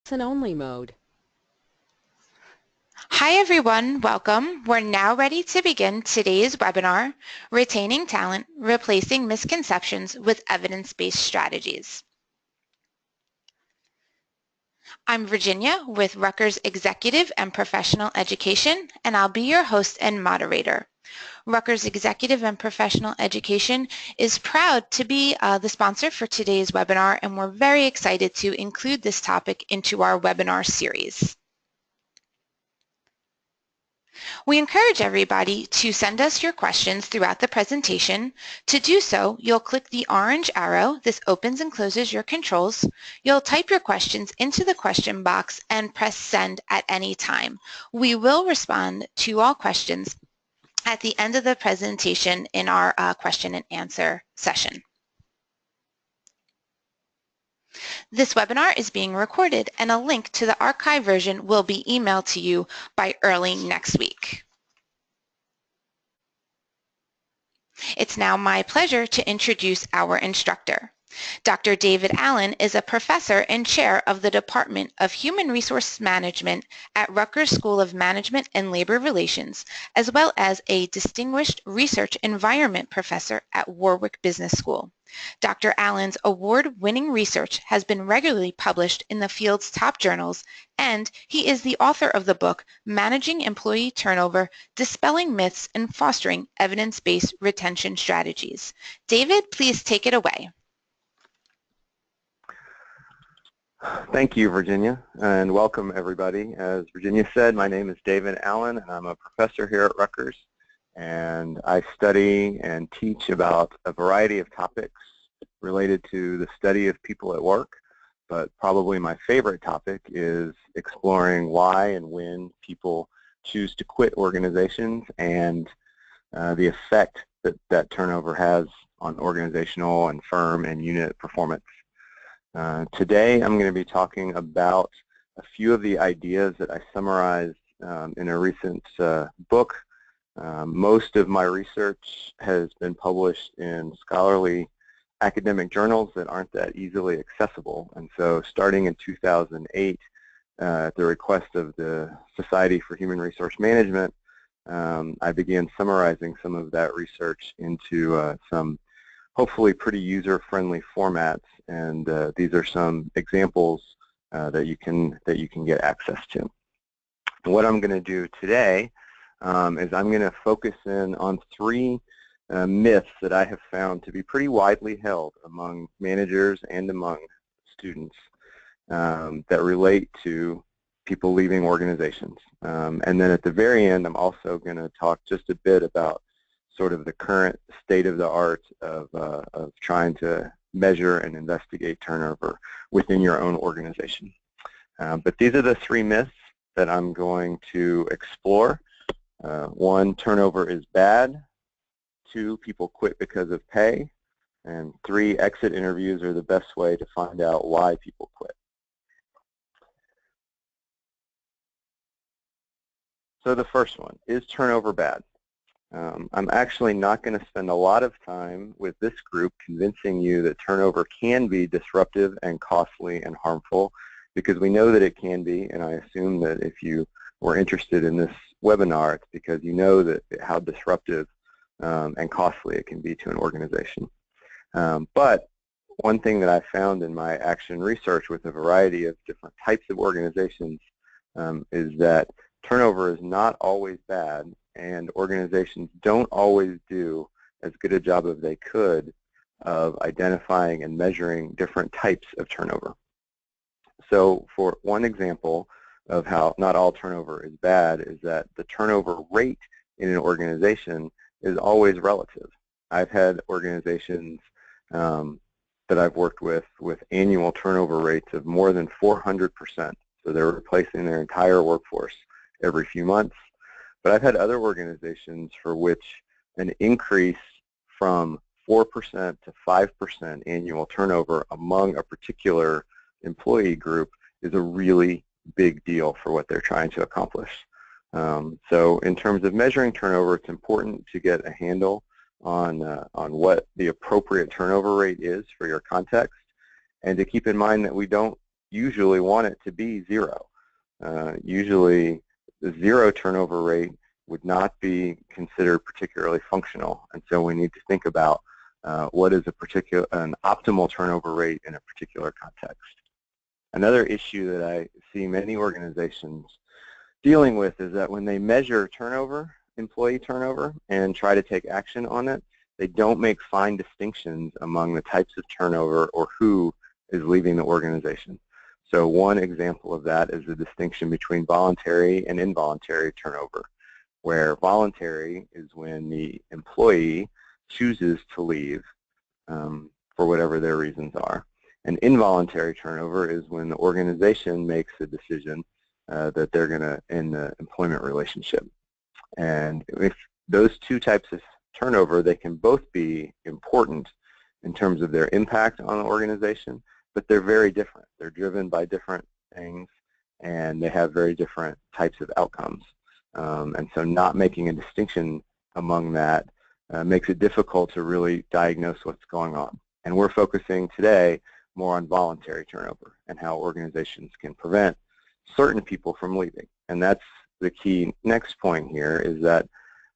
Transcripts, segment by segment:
Listen-only mode. Hi everyone, welcome. We're now ready to begin today's webinar, Retaining Talent, Replacing Misconceptions with Evidence-Based Strategies. I'm Virginia with Rutgers Executive and Professional Education, and I'll be your host and moderator. Rutgers Executive and Professional Education is proud to be the sponsor for today's webinar, and we're very excited to include this topic into our webinar series. We encourage everybody to send us your questions throughout the presentation. To do so, you'll click the orange arrow. This opens and closes your controls. You'll type your questions into the question box and press send at any time. We will respond to all questions at the end of the presentation in our question and answer session. This webinar is being recorded, and a link to the archive version will be emailed to you by early next week. It's now my pleasure to introduce our instructor. Dr. David Allen is a professor and chair of the Department of Human Resource Management at Rutgers School of Management and Labor Relations, as well as a distinguished research environment professor at Warwick Business School. Dr. Allen's award-winning research has been regularly published in the field's top journals, and he is the author of the book Managing Employee Turnover, Dispelling Myths and Fostering Evidence-Based Retention Strategies. David, please take it away. Thank you, Virginia, and welcome everybody. As Virginia said, my name is David Allen, and I'm a professor here at Rutgers, and I study and teach about a variety of topics related to the study of people at work, but probably my favorite topic is exploring why and when people choose to quit organizations and the effect that turnover has on organizational and firm and unit performance. Today I'm going to be talking about a few of the ideas that I summarized in a recent book. Most of my research has been published in scholarly academic journals that aren't that easily accessible, and so starting in 2008 at the request of the Society for Human Resource Management, I began summarizing some of that research into some hopefully pretty user-friendly formats, and these are some examples that you can get access to. What I'm going to do today is I'm going to focus in on three myths that I have found to be pretty widely held among managers and among students that relate to people leaving organizations. And then at the very end, I'm also going to talk just a bit about sort of the current state of the art of trying to measure and investigate turnover within your own organization. But these are the three myths that I'm going to explore. One, turnover is bad. Two, people quit because of pay. And three, exit interviews are the best way to find out why people quit. So the first one, is turnover bad? I'm actually not going to spend a lot of time with this group convincing you that turnover can be disruptive and costly and harmful, because we know that it can be, and I assume that if you were interested in this webinar, it's because you know that how disruptive and costly it can be to an organization. But one thing that I found in my action research with a variety of different types of organizations is that turnover is not always bad, and organizations don't always do as good a job as they could of identifying and measuring different types of turnover. So for one example of how not all turnover is bad is that the turnover rate in an organization is always relative. I've had organizations that I've worked with annual turnover rates of more than 400%. So they're replacing their entire workforce every few months. But I've had other organizations for which an increase from 4% to 5% annual turnover among a particular employee group is a really big deal for what they're trying to accomplish. So in terms of measuring turnover, it's important to get a handle on what the appropriate turnover rate is for your context, and to keep in mind that we don't usually want it to be zero. Usually the zero turnover rate would not be considered particularly functional, and so we need to think about what is an optimal turnover rate in a particular context. Another issue that I see many organizations dealing with is that when they measure turnover, employee turnover, and try to take action on it, they don't make fine distinctions among the types of turnover or who is leaving the organization. So one example of that is the distinction between voluntary and involuntary turnover, where voluntary is when the employee chooses to leave for whatever their reasons are. And involuntary turnover is when the organization makes a decision that they're going to end the employment relationship. And if those two types of turnover, they can both be important in terms of their impact on the organization, but they're very different. They're driven by different things, and they have very different types of outcomes. And so not making a distinction among that makes it difficult to really diagnose what's going on. And we're focusing today more on voluntary turnover and how organizations can prevent certain people from leaving. And that's the key next point here, is that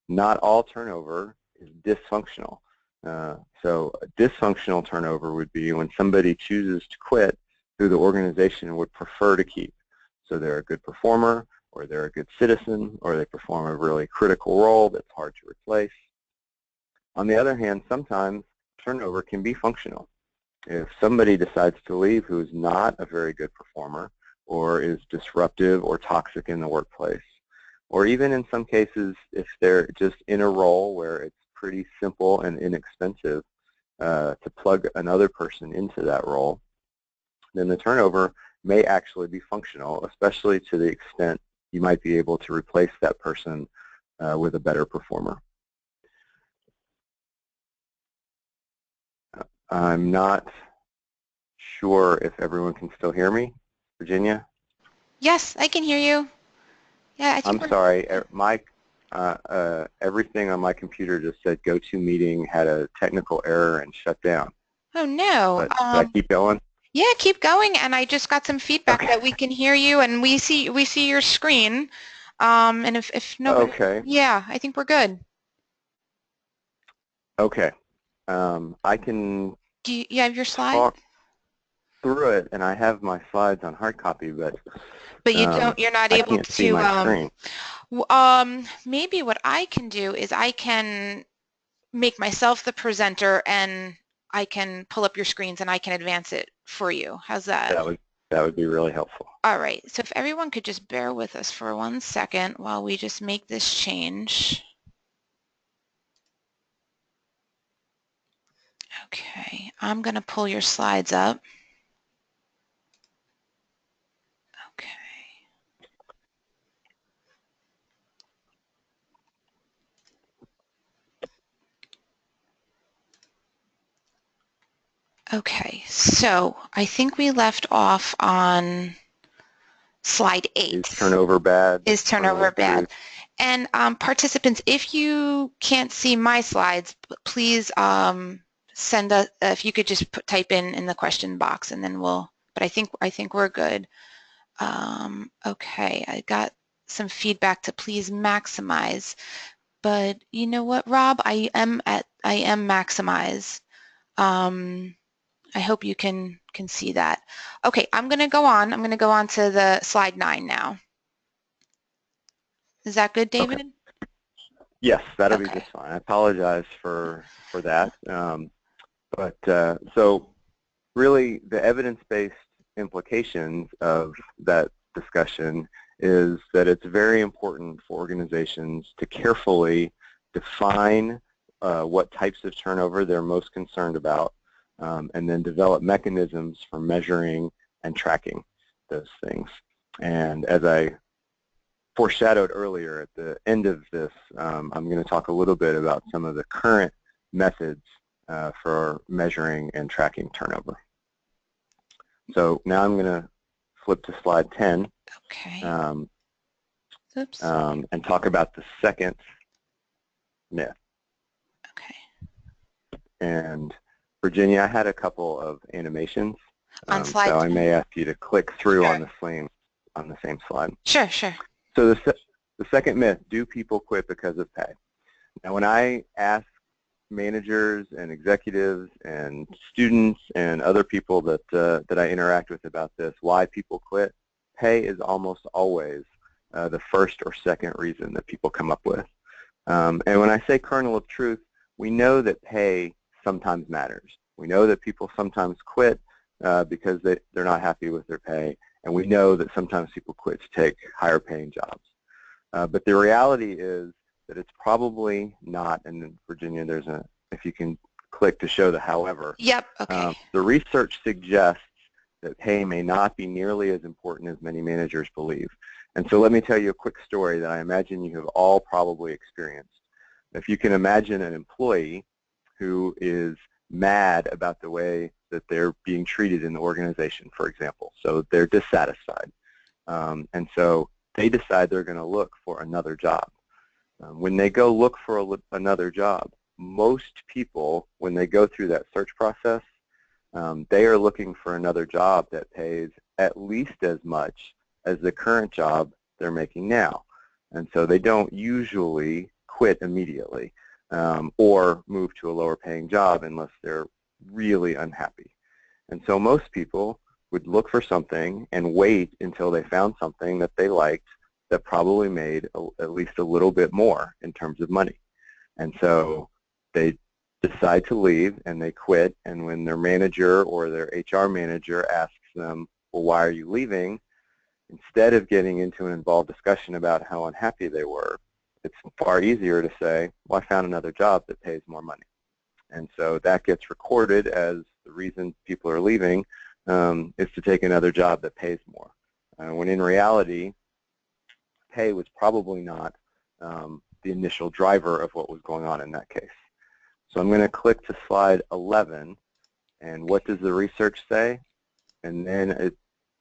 not all turnover is dysfunctional. So a dysfunctional turnover would be when somebody chooses to quit who the organization would prefer to keep. So they're a good performer, or they're a good citizen, or they perform a really critical role that's hard to replace. On the other hand, sometimes turnover can be functional. If somebody decides to leave who is not a very good performer, or is disruptive or toxic in the workplace, or even in some cases if they're just in a role where it's pretty simple and inexpensive to plug another person into that role, then the turnover may actually be functional, especially to the extent you might be able to replace that person with a better performer. I'm not sure if everyone can still hear me. Virginia? Yes, I can hear you. Yeah, I think I'm sorry. Everything on my computer just said GoToMeeting had a technical error and shut down. Oh no. But should I keep going? Yeah, keep going. And I just got some feedback that we can hear you and we see your screen. And if nobody, Okay. yeah, I think we're good. Okay. I can Do you have your slide? talk through it, and I have my slides on hard copy, but you're not I able can't see my screen. Maybe what I can do is I can make myself the presenter and I can pull up your screens and I can advance it for you. How's that? That would be really helpful. All right, so if everyone could just bear with us for 1 second while we just make this change. Okay, I'm going to pull your slides up. Okay. Okay, so I think we left off on slide 8. Is turnover bad? Is turnover bad? And participants, if you can't see my slides, please send us, if you could just type in the question box, and then we'll, but I think we're good. Okay, I got some feedback to please maximize, but you know what, Rob, I am maximized. I hope you can see that. Okay, I'm going to go on to the slide 9 now. Is that good, David? Okay. Yes, that'll be just fine. I apologize for that. So really the evidence-based implications of that discussion is that it's very important for organizations to carefully define what types of turnover they're most concerned about, and then develop mechanisms for measuring and tracking those things. And as I foreshadowed earlier, at the end of this, I'm going to talk a little bit about some of the current methods for measuring and tracking turnover. So now I'm going to flip to slide 10. Okay. And talk about the second myth. Okay. And Virginia, I had a couple of animations. On slide So I may ask you to click through Sure. on the same slide. Sure, sure. So the second myth, do people quit because of pay? Now when I ask managers and executives and students and other people that I interact with about this, why people quit, pay is almost always the first or second reason that people come up with. And when I say kernel of truth, we know that pay sometimes matters. We know that people sometimes quit because they're not happy with their pay, and we know that sometimes people quit to take higher paying jobs. But the reality is that it's probably not, and in Virginia there's if you can click to show the however. Yep, okay. The research suggests that pay may not be nearly as important as many managers believe. And so let me tell you a quick story that I imagine you have all probably experienced. If you can imagine an employee who is mad about the way that they're being treated in the organization, for example, so they're dissatisfied. And so they decide they're going to look for another job. When they go look for another job, most people, when they go through that search process, they are looking for another job that pays at least as much as the current job they're making now. And so they don't usually quit immediately or move to a lower paying job unless they're really unhappy. And so most people would look for something and wait until they found something that they liked that probably made at least a little bit more in terms of money. And so they decide to leave and they quit, and when their manager or their HR manager asks them, well, why are you leaving? Instead of getting into an involved discussion about how unhappy they were, it's far easier to say, well, I found another job that pays more money. And so that gets recorded as the reason people are leaving is to take another job that pays more. When in reality, pay was probably not the initial driver of what was going on in that case. So I'm going to click to slide 11, and what does the research say? And then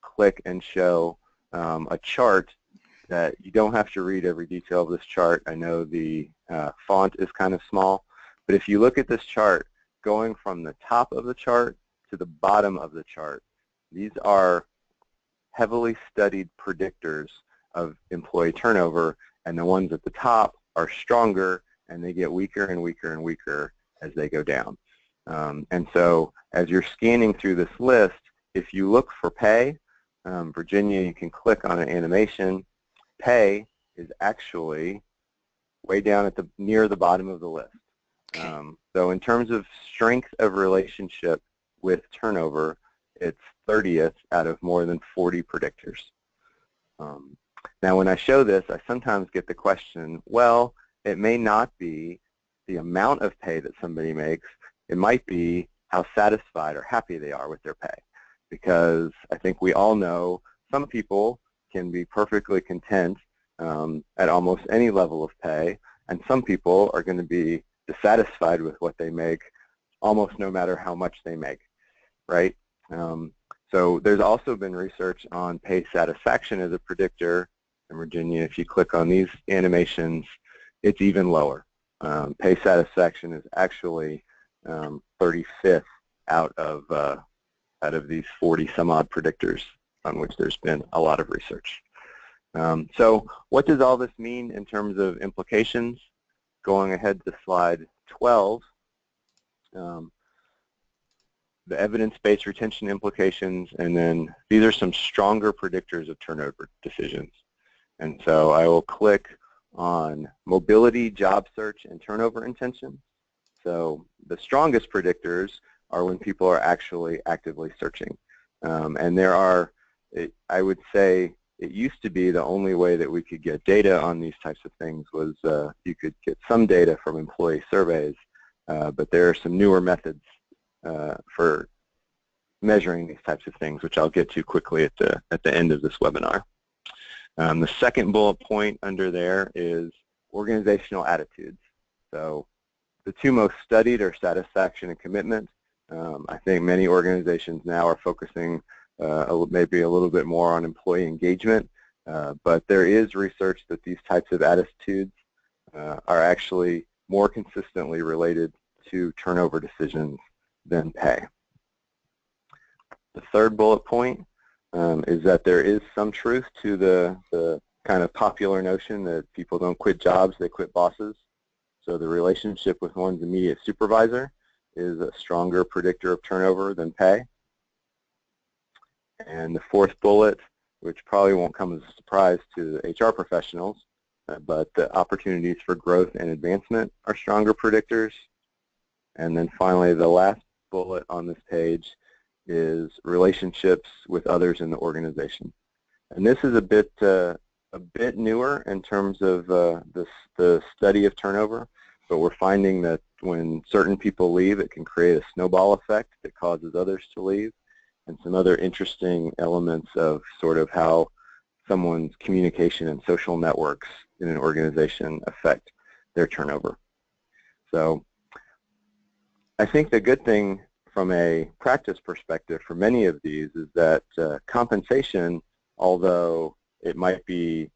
click and show a chart that you don't have to read every detail of this chart. I know the font is kind of small, but if you look at this chart, going from the top of the chart to the bottom of the chart, these are heavily studied predictors of employee turnover, and the ones at the top are stronger, and they get weaker and weaker and weaker as they go down. And so as you're scanning through this list, if you look for pay, Virginia, you can click on an animation. Pay is actually way down at near the bottom of the list. Okay. So in terms of strength of relationship with turnover, it's 30th out of more than 40 predictors. Now when I show this, I sometimes get the question, well, it may not be the amount of pay that somebody makes, it might be how satisfied or happy they are with their pay. Because I think we all know some people can be perfectly content at almost any level of pay, and some people are going to be dissatisfied with what they make almost no matter how much they make, right? So there's also been research on pay satisfaction as a predictor. In Virginia, if you click on these animations, it's even lower. Pay satisfaction is actually 35th out of these 40 some odd predictors on which there's been a lot of research. So what does all this mean in terms of implications? Going ahead to slide 12, the evidence-based retention implications, and then these are some stronger predictors of turnover decisions. And so I will click on mobility, job search, and turnover intention. So the strongest predictors are when people are actually actively searching. And there are, I would say, it used to be the only way that we could get data on these types of things was you could get some data from employee surveys, but there are some newer methods for measuring these types of things, which I'll get to quickly at the end of this webinar. The second bullet point under there is organizational attitudes. So the two most studied are satisfaction and commitment. I think many organizations now are focusing maybe a little bit more on employee engagement, but there is research that these types of attitudes are actually more consistently related to turnover decisions than pay. The third bullet point is that there is some truth to the kind of popular notion that people don't quit jobs, they quit bosses. So the relationship with one's immediate supervisor is a stronger predictor of turnover than pay. And the fourth bullet, which probably won't come as a surprise to the HR professionals, but the opportunities for growth and advancement are stronger predictors. And then finally, the last bullet on this page is relationships with others in the organization. And this is a bit newer in terms of the study of turnover, but we're finding that when certain people leave, it can create a snowball effect that causes others to leave, and some other interesting elements of sort of how someone's communication and social networks in an organization affect their turnover. So I think the good thing from a practice perspective for many of these is that compensation, although it might be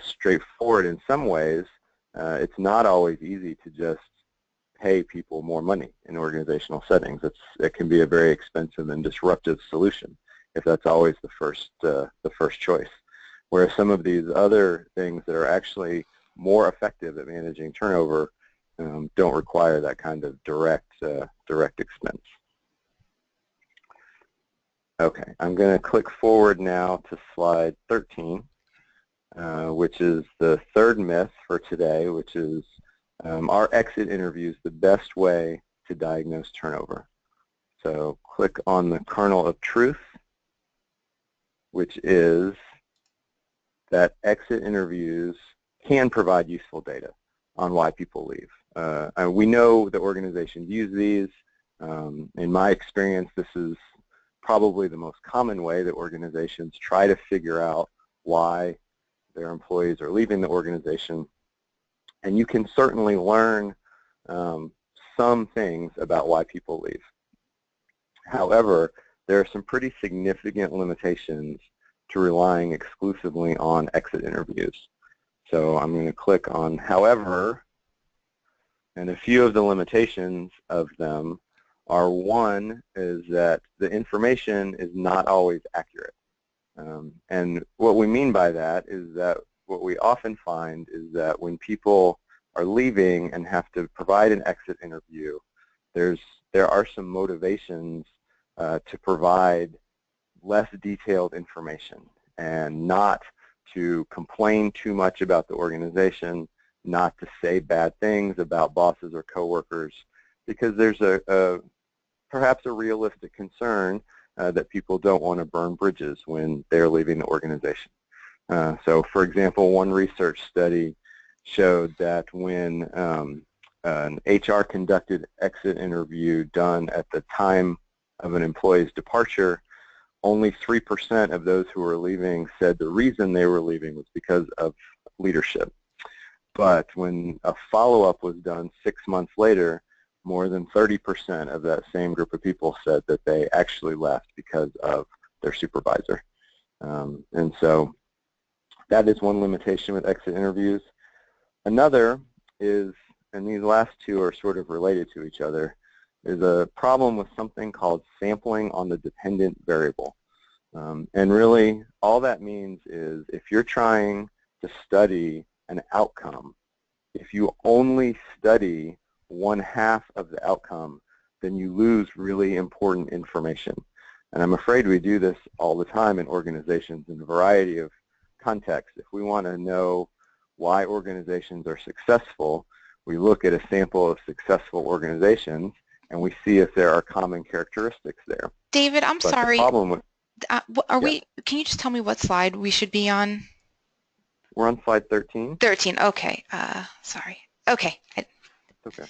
straightforward in some ways, it's not always easy to just pay people more money in organizational settings. It can be a very expensive and disruptive solution if that's always the first choice. Whereas some of these other things that are actually more effective at managing turnover don't require that kind of direct expense. Okay, I'm going to click forward now to slide 13, which is the third myth for today, which is are exit interviews the best way to diagnose turnover? So click on the kernel of truth, which is that exit interviews can provide useful data on why people leave. We know that organizations use these. In my experience, this is probably the most common way that organizations try to figure out why their employees are leaving the organization. And you can certainly learn some things about why people leave. However, there are some pretty significant limitations to relying exclusively on exit interviews. So I'm going to click on however, and a few of the limitations of them are, one is that the information is not always accurate. And what we mean by that is that what we often find is that when people are leaving and have to provide an exit interview, there are some motivations to provide less detailed information and not to complain too much about the organization, not to say bad things about bosses or coworkers, because there's perhaps a realistic concern that people don't want to burn bridges when they're leaving the organization. So, for example, one research study showed that when an HR conducted exit interview done at the time of an employee's departure, only 3% of those who were leaving said the reason they were leaving was because of leadership. But when a follow-up was done 6 months later, more than 30% of that same group of people said that they actually left because of their supervisor. And so that is one limitation with exit interviews. Another is, and these last two are sort of related to each other, is a problem with something called sampling on the dependent variable. And really, all that means is if you're trying to study an outcome, if you only study one half of the outcome, then you lose really important information. And I'm afraid we do this all the time in organizations in a variety of contexts. If we want to know why organizations are successful, we look at a sample of successful organizations and we see if there are common characteristics there. David, I'm sorry. The problem with, can you just tell me what slide we should be on? We're on slide 13. 13, okay. Sorry. Okay. Okay.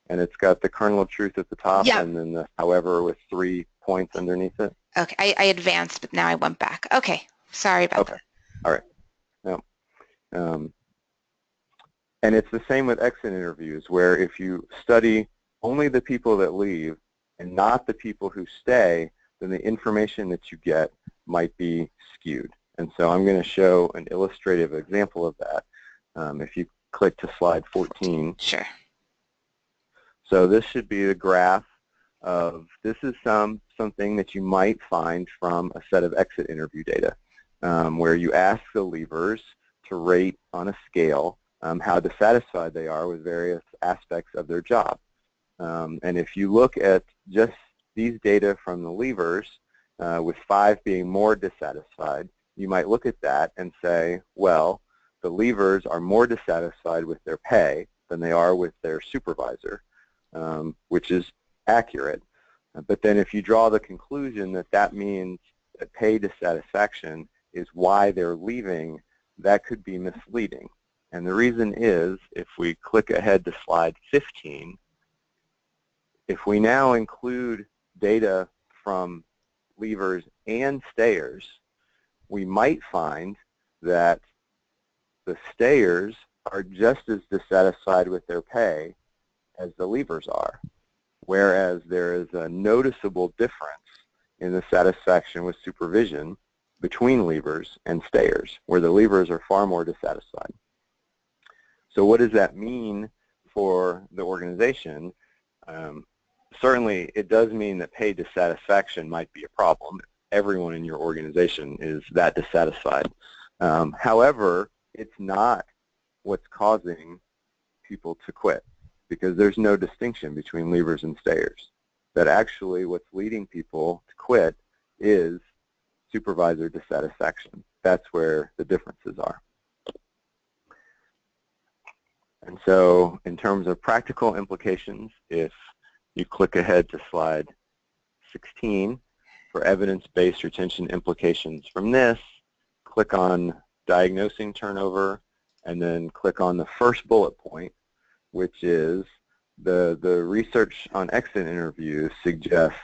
And it's got the kernel of truth at the top, yeah. and then the however with 3 points underneath it. Okay. I advanced, but now I went back. Okay. Sorry about that. All right. No. And it's the same with exit interviews, where if you study only the people that leave and not the people who stay, then the information that you get might be skewed. And so I'm going to show an illustrative example of that. If you click to slide 14. Sure. So this should be the graph of this is something that you might find from a set of exit interview data, where you ask the leavers to rate on a scale how dissatisfied they are with various aspects of their job. And if you look at just these data from the leavers, with 5 being more dissatisfied, you might look at that and say, well, the leavers are more dissatisfied with their pay than they are with their supervisor, which is accurate. But then if you draw the conclusion that that means that pay dissatisfaction is why they're leaving, that could be misleading. And the reason is, if we click ahead to slide 15, if we now include data from leavers and stayers, we might find that the stayers are just as dissatisfied with their pay as the leavers are, whereas there is a noticeable difference in the satisfaction with supervision between leavers and stayers, where the leavers are far more dissatisfied. So what does that mean for the organization? Certainly, it does mean that pay dissatisfaction might be a problem. Everyone in your organization is that dissatisfied. However, it's not what's causing people to quit, because there's no distinction between leavers and stayers. That actually what's leading people to quit is supervisor dissatisfaction. That's where the differences are. And so in terms of practical implications, if you click ahead to slide 16 for evidence-based retention implications from this, click on diagnosing turnover, and then click on the first bullet point, which is the research on exit interviews suggests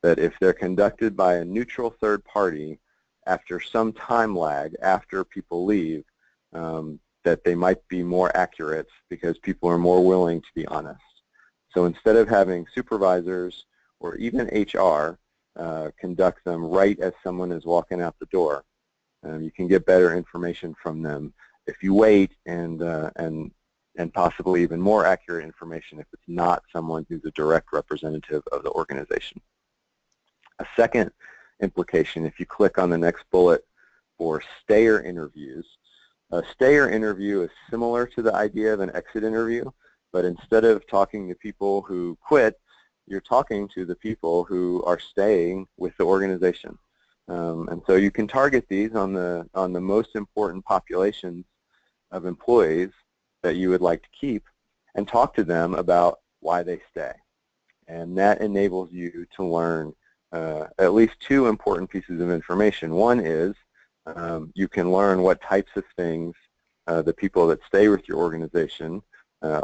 that if they're conducted by a neutral third party after some time lag after people leave, that they might be more accurate because people are more willing to be honest. So instead of having supervisors or even HR conduct them right as someone is walking out the door, you can get better information from them if you wait, and possibly even more accurate information if it's not someone who's a direct representative of the organization. A second implication, if you click on the next bullet for stayer interviews, a stayer interview is similar to the idea of an exit interview, but instead of talking to people who quit, you're talking to the people who are staying with the organization. And so you can target these on the most important populations of employees that you would like to keep and talk to them about why they stay. And that enables you to learn at least 2 important pieces of information. One is you can learn what types of things the people that stay with your organization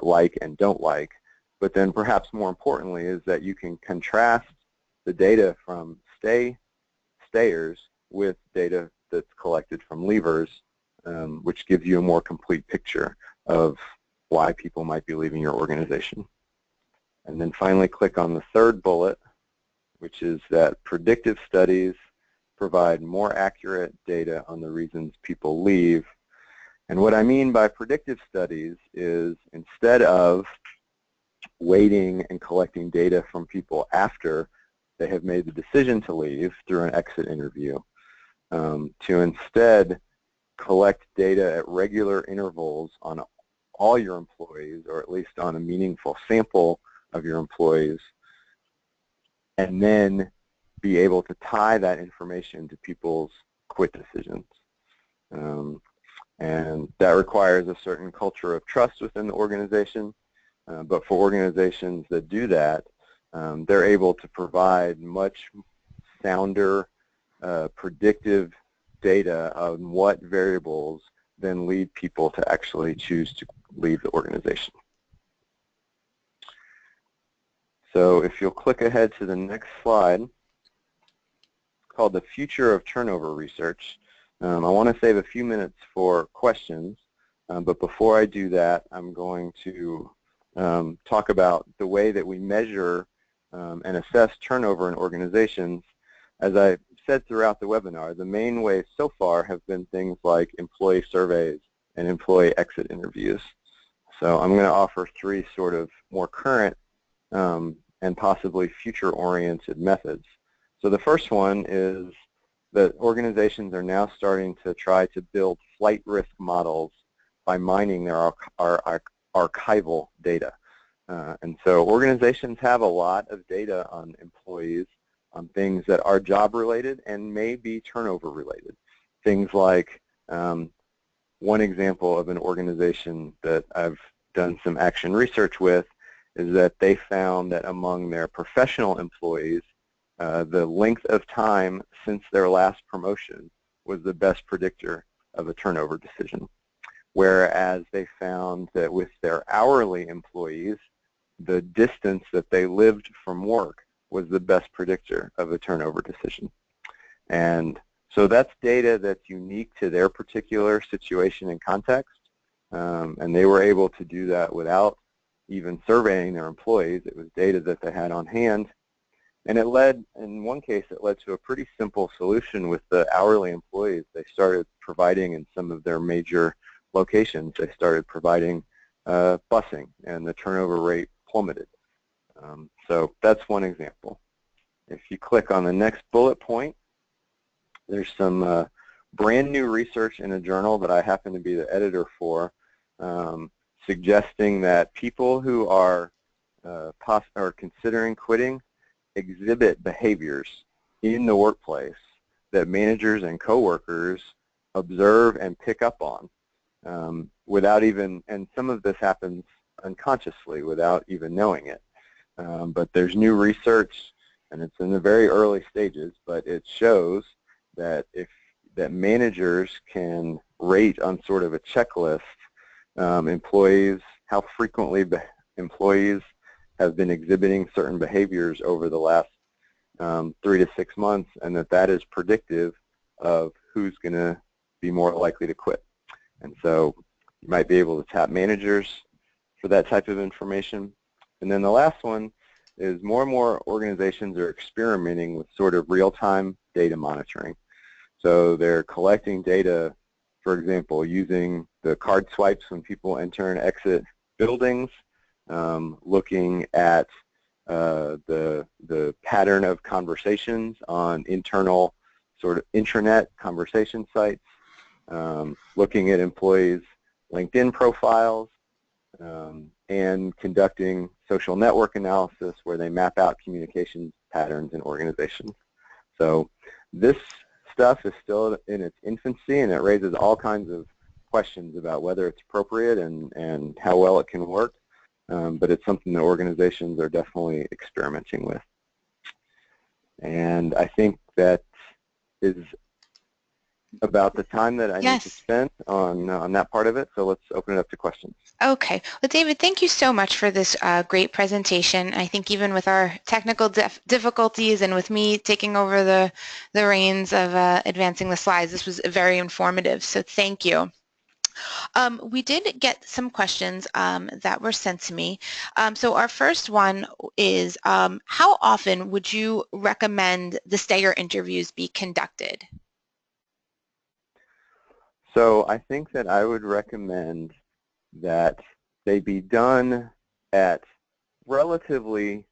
like and don't like. But then perhaps more importantly is that you can contrast the data from stayers with data that's collected from leavers, which gives you a more complete picture of why people might be leaving your organization. And then finally click on the third bullet, which is that predictive studies provide more accurate data on the reasons people leave. And what I mean by predictive studies is, instead of waiting and collecting data from people after they have made the decision to leave through an exit interview, to instead collect data at regular intervals on all your employees, or at least on a meaningful sample of your employees, and then be able to tie that information to people's quit decisions. And that requires a certain culture of trust within the organization. But for organizations that do that, they're able to provide much sounder, predictive data on what variables then lead people to actually choose to leave the organization. So if you'll click ahead to the next slide, called the Future of Turnover Research. I want to save a few minutes for questions, but before I do that, I'm going to talk about the way that we measure and assess turnover in organizations. As I said throughout the webinar, the main ways so far have been things like employee surveys and employee exit interviews. So I'm going to offer 3 sort of more current and possibly future-oriented methods. So the first one is that organizations are now starting to try to build flight risk models by mining their archival data. And so organizations have a lot of data on employees, on things that are job-related and may be turnover-related. Things like, one example of an organization that I've done some action research with is that they found that among their professional employees, the length of time since their last promotion was the best predictor of a turnover decision. Whereas they found that with their hourly employees, the distance that they lived from work was the best predictor of a turnover decision. And so that's data that's unique to their particular situation and context, and they were able to do that without even surveying their employees. It was data that they had on hand, and it led, in one case, it led to a pretty simple solution with the hourly employees. They started providing in some of their major locations, they started providing busing, and the turnover rate plummeted. So that's one example. If you click on the next bullet point, there's some brand new research in a journal that I happen to be the editor for, suggesting that people who are considering quitting exhibit behaviors in the workplace that managers and coworkers observe and pick up on without even, and some of this happens unconsciously without even knowing it. But there's new research, and it's in the very early stages, but it shows that that managers can rate on sort of a checklist employees, how frequently employees have been exhibiting certain behaviors over the last 3 to 6 months, and that is predictive of who's going to be more likely to quit. And so you might be able to tap managers for that type of information. And then the last one is more and more organizations are experimenting with sort of real-time data monitoring. So they're collecting data, for example, using the card swipes when people enter and exit buildings, looking at the pattern of conversations on internal sort of intranet conversation sites, looking at employees' LinkedIn profiles, and conducting social network analysis where they map out communication patterns in organizations. So this stuff is still in its infancy, and it raises all kinds of questions about whether it's appropriate and how well it can work, but it's something that organizations are definitely experimenting with. And I think that is about the time that I need to spend on that part of it, so let's open it up to questions. Okay. Well, David, thank you so much for this great presentation. I think even with our technical difficulties and with me taking over the reins of advancing the slides, this was very informative, so thank you. We did get some questions that were sent to me. So our first one is, how often would you recommend the stayer interviews be conducted? So I think that I would recommend that they be done at relatively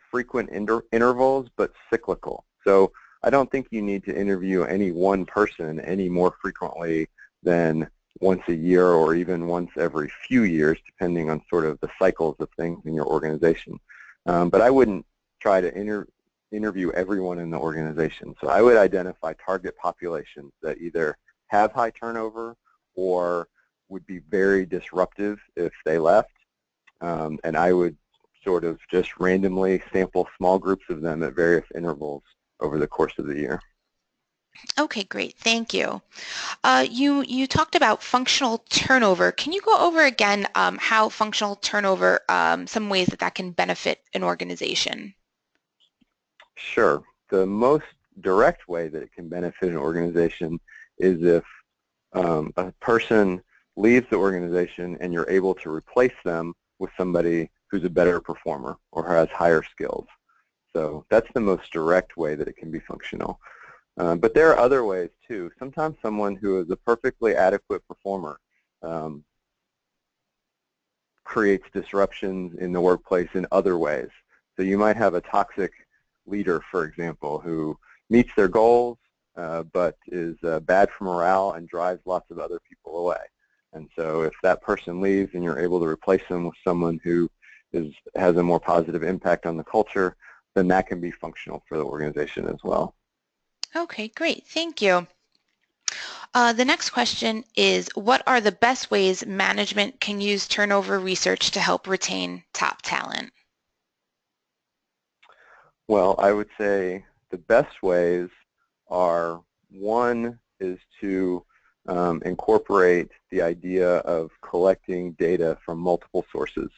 frequent intervals, but cyclical. So I don't think you need to interview any one person any more frequently than once a year or even once every few years, depending on sort of the cycles of things in your organization. But I wouldn't try to interview everyone in the organization. So I would identify target populations that either have high turnover or would be very disruptive if they left, and I would sort of just randomly sample small groups of them at various intervals over the course of the year. Okay, great. Thank you. You talked about functional turnover. Can you go over again how functional turnover, some ways that can benefit an organization? Sure. The most direct way that it can benefit an organization is if a person leaves the organization and you're able to replace them with somebody who's a better performer or has higher skills. So that's the most direct way that it can be functional. But there are other ways too. Sometimes someone who is a perfectly adequate performer creates disruptions in the workplace in other ways. So you might have a toxic leader, for example, who meets their goals but is bad for morale and drives lots of other people away. And so if that person leaves and you're able to replace them with someone who has a more positive impact on the culture, then that can be functional for the organization as well. Okay, great. Thank you. The next question is, what are the best ways management can use turnover research to help retain top talent? Well, I would say the best ways are, one is to incorporate the idea of collecting data from multiple sources.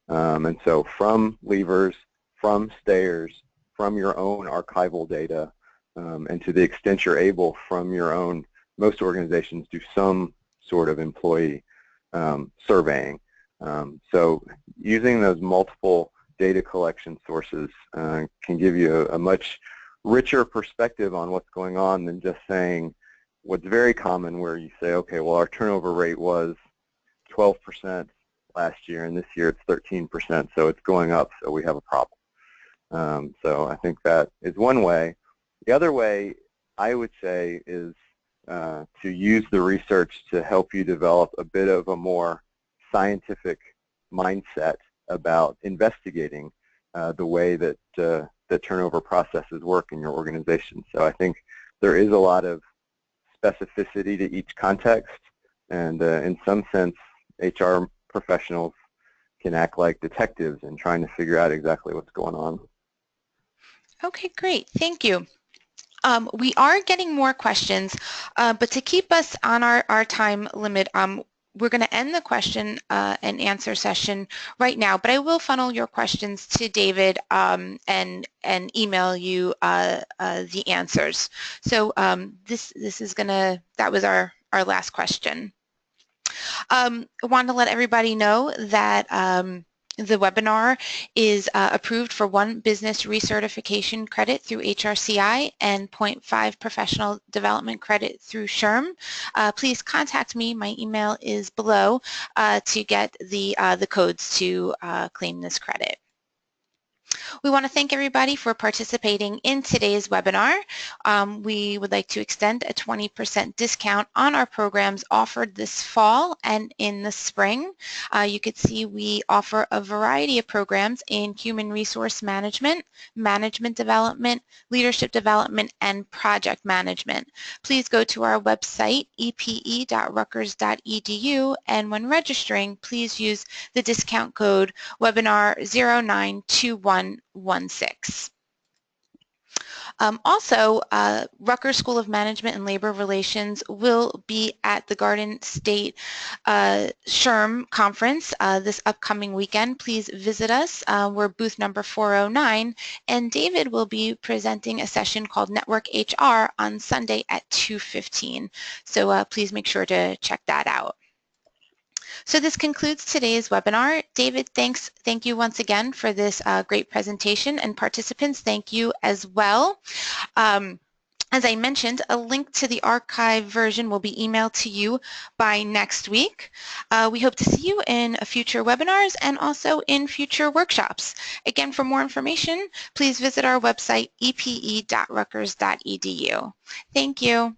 And so from leavers, from stayers, from your own archival data, and to the extent you're able from your own, most organizations do some sort of employee surveying. So using those multiple data collection sources can give you a much richer perspective on what's going on than just saying what's very common, where you say, okay, well, our turnover rate was 12% last year, and this year it's 13%, so it's going up, so we have a problem. So I think that is one way. The other way, I would say, is to use the research to help you develop a bit of a more scientific mindset about investigating the way that the turnover processes work in your organization. So I think there is a lot of specificity to each context, and in some sense, HR professionals can act like detectives in trying to figure out exactly what's going on. Okay, great. Thank you. We are getting more questions, but to keep us on our time limit, we're going to end the question and answer session right now, but I will funnel your questions to David and email you the answers. So this is that was our last question. I want to let everybody know that the webinar is approved for 1 business recertification credit through HRCI and 0.5 professional development credit through SHRM. Please contact me. My email is below to get the codes to claim this credit. We want to thank everybody for participating in today's webinar. We would like to extend a 20% discount on our programs offered this fall and in the spring. You could see we offer a variety of programs in human resource management, management development, leadership development, and project management. Please go to our website, epe.rutgers.edu, and when registering, please use the discount code webinar 092116. Also, Rutgers School of Management and Labor Relations will be at the Garden State SHRM conference this upcoming weekend. Please visit us. We're booth number 409, and David will be presenting a session called Network HR on Sunday at 2:15. So please make sure to check that out. So this concludes today's webinar. David, thank you once again for this great presentation, and participants, thank you as well. As I mentioned, a link to the archive version will be emailed to you by next week. We hope to see you in future webinars and also in future workshops. Again, for more information, please visit our website, epe.rutgers.edu. Thank you.